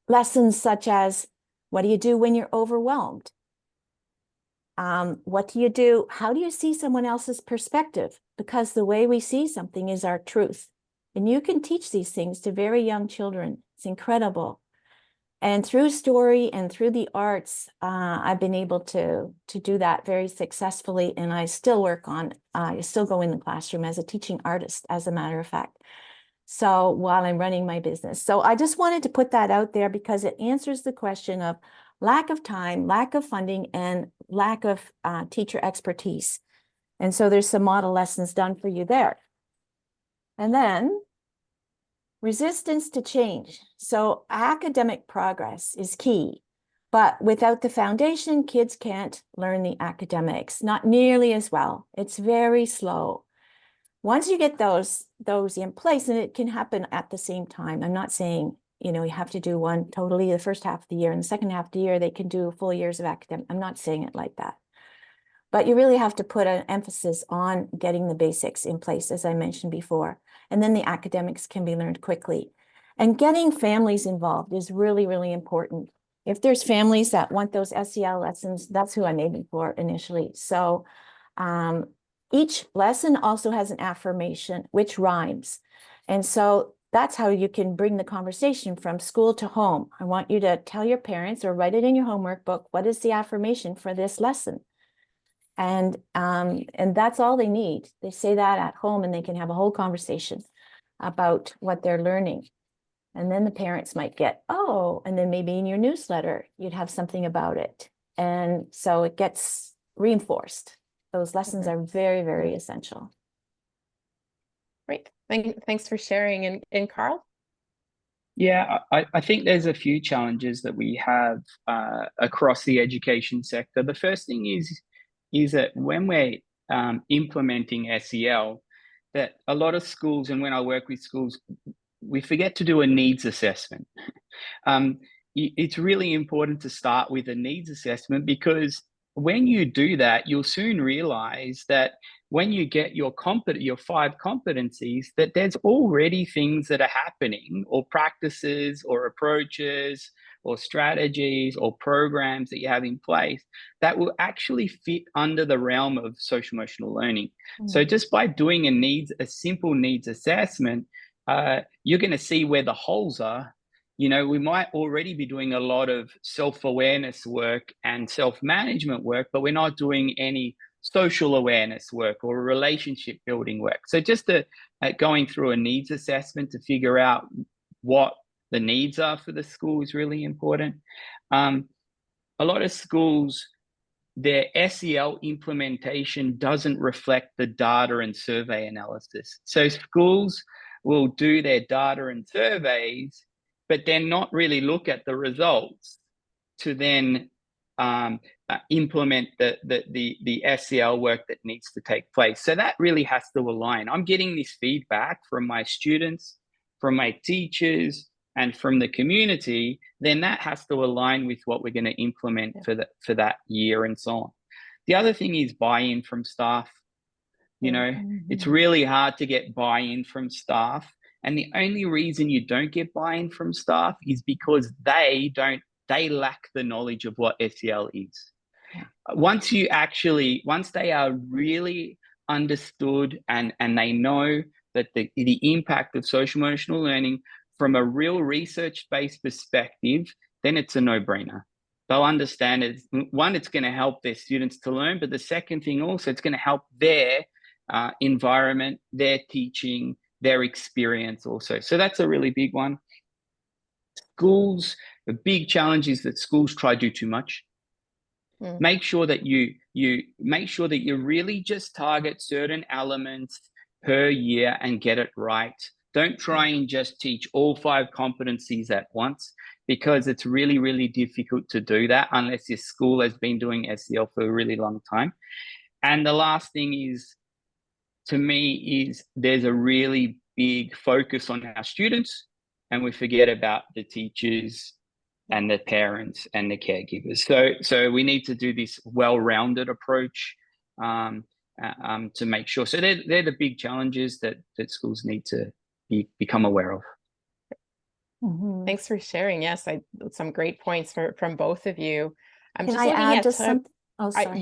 Lessons such as, what do you do when you're overwhelmed? What do you do? How do you see someone else's perspective? Because the way we see something is our truth. And you can teach these things to very young children. It's incredible. And through story and through the arts, I've been able to do that very successfully. And I still I still go in the classroom as a teaching artist, as a matter of fact. So while I'm running my business. So I just wanted to put that out there because it answers the question of, lack of time, lack of funding, and lack of teacher expertise. And so there's some model lessons done for you there. And then resistance to change. So academic progress is key, but without the foundation, kids can't learn the academics, not nearly as well. It's very slow. Once you get those in place, and it can happen at the same time. I'm not saying, you know, you have to do one totally the first half of the year, and the second half of the year, they can do full years of academic. I'm not saying it like that. But you really have to put an emphasis on getting the basics in place, as I mentioned before. And then the academics can be learned quickly. And getting families involved is really, really important. If there's families that want those SEL lessons, that's who I'm aiming for initially. So each lesson also has an affirmation, which rhymes. And so that's how you can bring the conversation from school to home. I want you to tell your parents or write it in your homework book, what is the affirmation for this lesson? And that's all they need. They say that at home and they can have a whole conversation about what they're learning. And then the parents might get, oh, and then maybe in your newsletter, you'd have something about it. And so it gets reinforced. Those lessons are very, very essential. Great. Thanks for sharing. And Karl? Yeah, I think there's a few challenges that we have across the education sector. The first thing is that when we're implementing SEL, that a lot of schools, and when I work with schools, we forget to do a needs assessment. It's really important to start with a needs assessment, because when you do that, you'll soon realize that when you get your 5 competencies, that there's already things that are happening, or practices or approaches or strategies or programs that you have in place that will actually fit under the realm of social emotional learning. So just by doing a simple needs assessment, you're going to see where the holes are. You know, we might already be doing a lot of self-awareness work and self-management work, but we're not doing any social awareness work or relationship building work. So just going through a needs assessment to figure out what the needs are for the school is really important. A lot of schools, their SEL implementation doesn't reflect the data and survey analysis. So schools will do their data and surveys, but then not really look at the results to then implement the SEL work that needs to take place. So that really has to align. I'm getting this feedback from my students, from my teachers, and from the community. Then that has to align with what we're going to implement for that year and so on. The other thing is buy-in from staff. You know, it's really hard to get buy-in from staff. And the only reason you don't get buy-in from staff is because they lack the knowledge of what SEL is. Once they are really understood and they know that the impact of social emotional learning from a real research-based perspective, then it's a no-brainer. They'll understand it. One, it's going to help their students to learn, but the second thing also, it's going to help their environment, their teaching, their experience also. So that's a really big one. Schools, the big challenge is that schools try to do too much. Make sure that you really just target certain elements per year and get it right. Don't try and just teach all 5 competencies at once, because it's really, really difficult to do that unless your school has been doing SEL for a really long time. And the last thing is, to me, is there's a really big focus on our students, and we forget about the teachers and the parents and the caregivers. So we need to do this well-rounded approach to make sure. So they're the big challenges that schools need to become aware of. Thanks for sharing. Yes, some great points from both of you. I'm Can just I looking add at just something? Oh, sorry.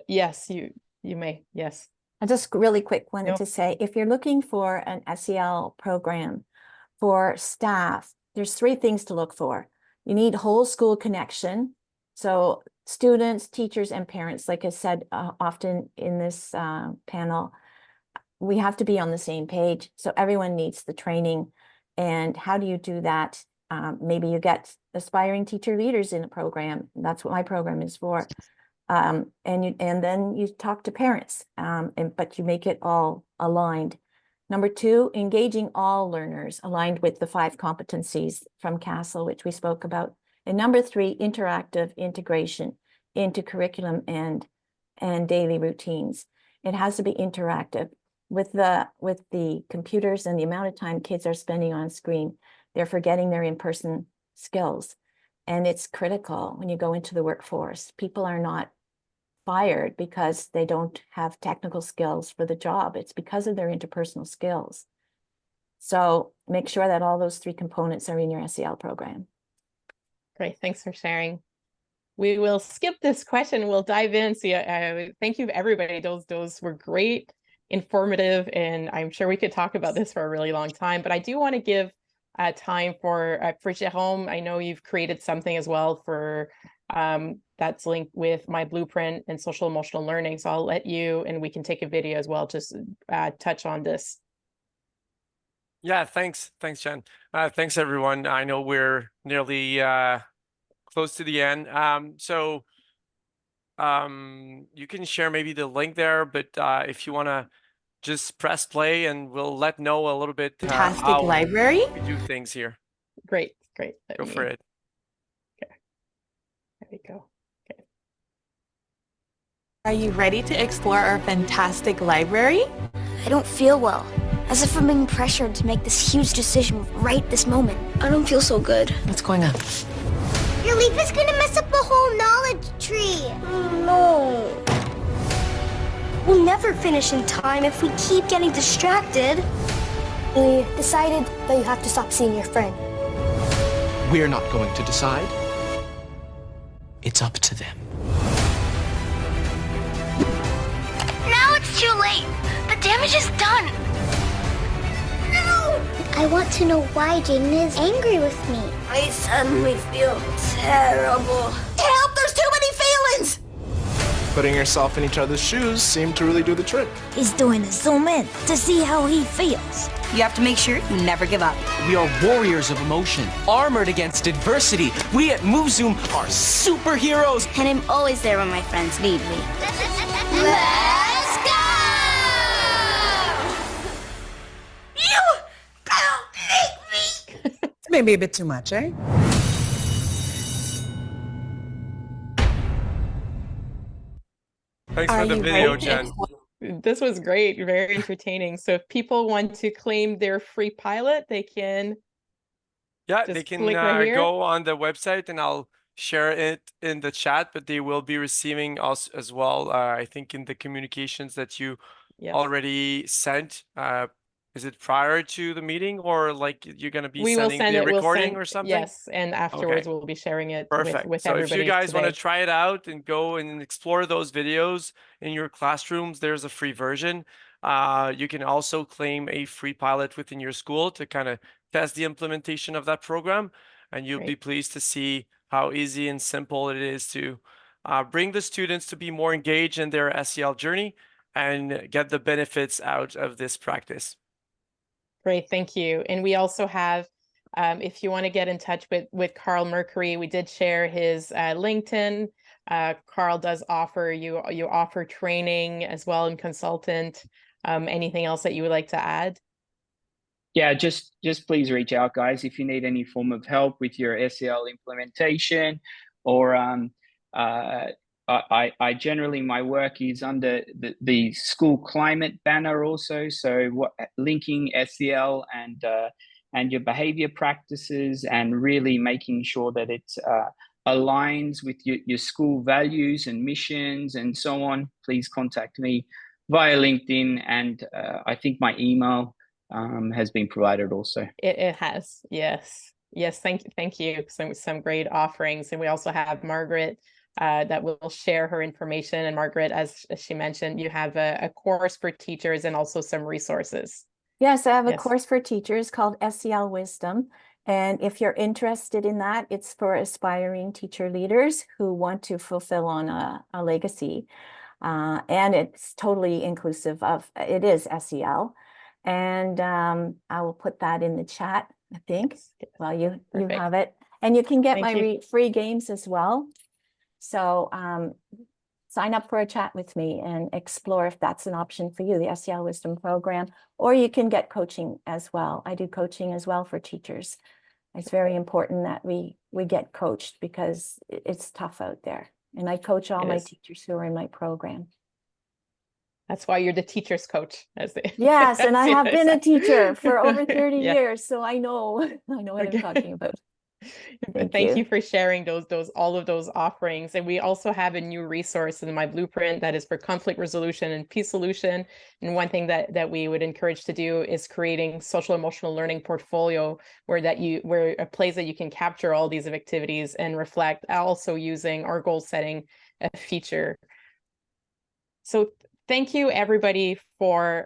Yes, you may. Yes. I just really quick wanted to say, if you're looking for an SEL program for staff, there's 3 things to look for. You need whole school connection. So students, teachers, and parents, like I said, often in this panel, we have to be on the same page. So everyone needs the training. And how do you do that? Maybe you get aspiring teacher leaders in a program. That's what my program is for. And then you talk to parents, but you make it all aligned. Number 2, engaging all learners aligned with the 5 competencies from CASEL, which we spoke about. And number 3, interactive integration into curriculum and daily routines. It has to be interactive. With the computers and the amount of time kids are spending on screen, they're forgetting their in-person skills. And it's critical when you go into the workforce. People are not fired because they don't have technical skills for the job. It's because of their interpersonal skills. So make sure that all those 3 components are in your SEL program. Great, thanks for sharing. We will skip this question. We'll dive in. So thank you, everybody. Those were great, informative, and I'm sure we could talk about this for a really long time. But I do want to give time for Jerome. I know you've created something as well for that's linked with my blueprint and social emotional learning. So I'll let you, and we can take a video as well, just touch on this. Yeah, thanks, Jen. Thanks, everyone. I know we're nearly close to the end. So you can share maybe the link there, but if you want to just press play and we'll let know a little bit Fantastic library. We do things here. Great. Go for it. Okay, there we go. Okay. Are you ready to explore our fantastic library? I don't feel well, as if I'm being pressured to make this huge decision right this moment. I don't feel so good. What's going on? Your leaf is gonna mess up the whole knowledge tree. No. We'll never finish in time if we keep getting distracted. We decided that you have to stop seeing your friend. We're not going to decide. It's up to them. Now it's too late. The damage is done. No! I want to know why Jaden is angry with me. I suddenly feel terrible. Help! There's too many feelings! Putting yourself in each other's shoes seemed to really do the trick. He's doing a zoom in to see how he feels. You have to make sure you never give up. We are warriors of emotion, armored against adversity. We at MoveZoom are superheroes. And I'm always there when my friends need me. Let's go! You don't make me! It's maybe a bit too much, eh? Thanks for the video, Jen. This was great, very entertaining. So if people want to claim their free pilot, they can. Yeah, they can go on the website and I'll share it in the chat, but they will be receiving us as well. I think in the communications that you already sent. Is it prior to the meeting or like you're going to be sending the recording or something? Yes, and afterwards we'll be sharing it with everybody. So if you guys want to try it out and go and explore those videos in your classrooms, there's a free version. You can also claim a free pilot within your school to kind of test the implementation of that program. And you'll be pleased to see how easy and simple it is to bring the students to be more engaged in their SEL journey and get the benefits out of this practice. Great, thank you. And we also have, if you want to get in touch with Karl Mercuri, we did share his LinkedIn. Karl does offer, you offer training as well and consultant. Anything else that you would like to add? Yeah, just please reach out, guys, if you need any form of help with your SEL implementation, or I generally, my work is under the school climate banner also. So linking SEL and your behavior practices and really making sure that it aligns with your school values and missions and so on. Please contact me via LinkedIn, and I think my email has been provided also. It has, yes. Thank you. Some great offerings, and we also have Margaret that will share her information. And Margaret, as she mentioned, you have a course for teachers and also some resources. Yes, I have a course for teachers called SEL Wisdom. And if you're interested in that, it's for aspiring teacher leaders who want to fulfill on a legacy. And it's totally inclusive of, it is SEL. And I will put that in the chat. I think. Well, you Perfect. have it. And you can get Thank my you. free games as well. So sign up for a chat with me and explore if that's an option for you, the SEL Wisdom Program, or you can get coaching as well. I do coaching as well for teachers. It's very important that we get coached because it's tough out there. And I coach all It my is. teachers who are in my program. That's why you're the teacher's coach, as they. Yes, and I as have they been a say. teacher for over 30 Yeah. years, so I know what I'm talking about. Thank you for sharing all of those offerings. And we also have a new resource in my blueprint that is for conflict resolution and peace solution. And one thing that we would encourage to do is creating social emotional learning portfolio where a place that you can capture all these activities and reflect, also using our goal setting feature. So thank you everybody for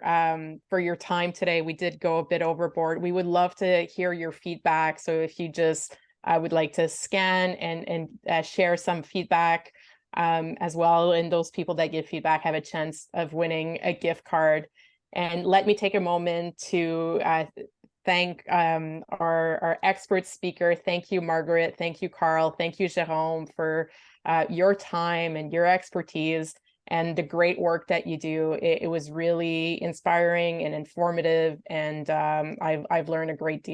your time today. We did go a bit overboard. We would love to hear your feedback. So if you just would like to scan and share some feedback as well, and those people that give feedback have a chance of winning a gift card. And let me take a moment to thank our expert speaker. Thank you, Margaret. Thank you, Karl. Thank you, Jerome, for your time and your expertise and the great work that you do. It was really inspiring and informative, and I've learned a great deal.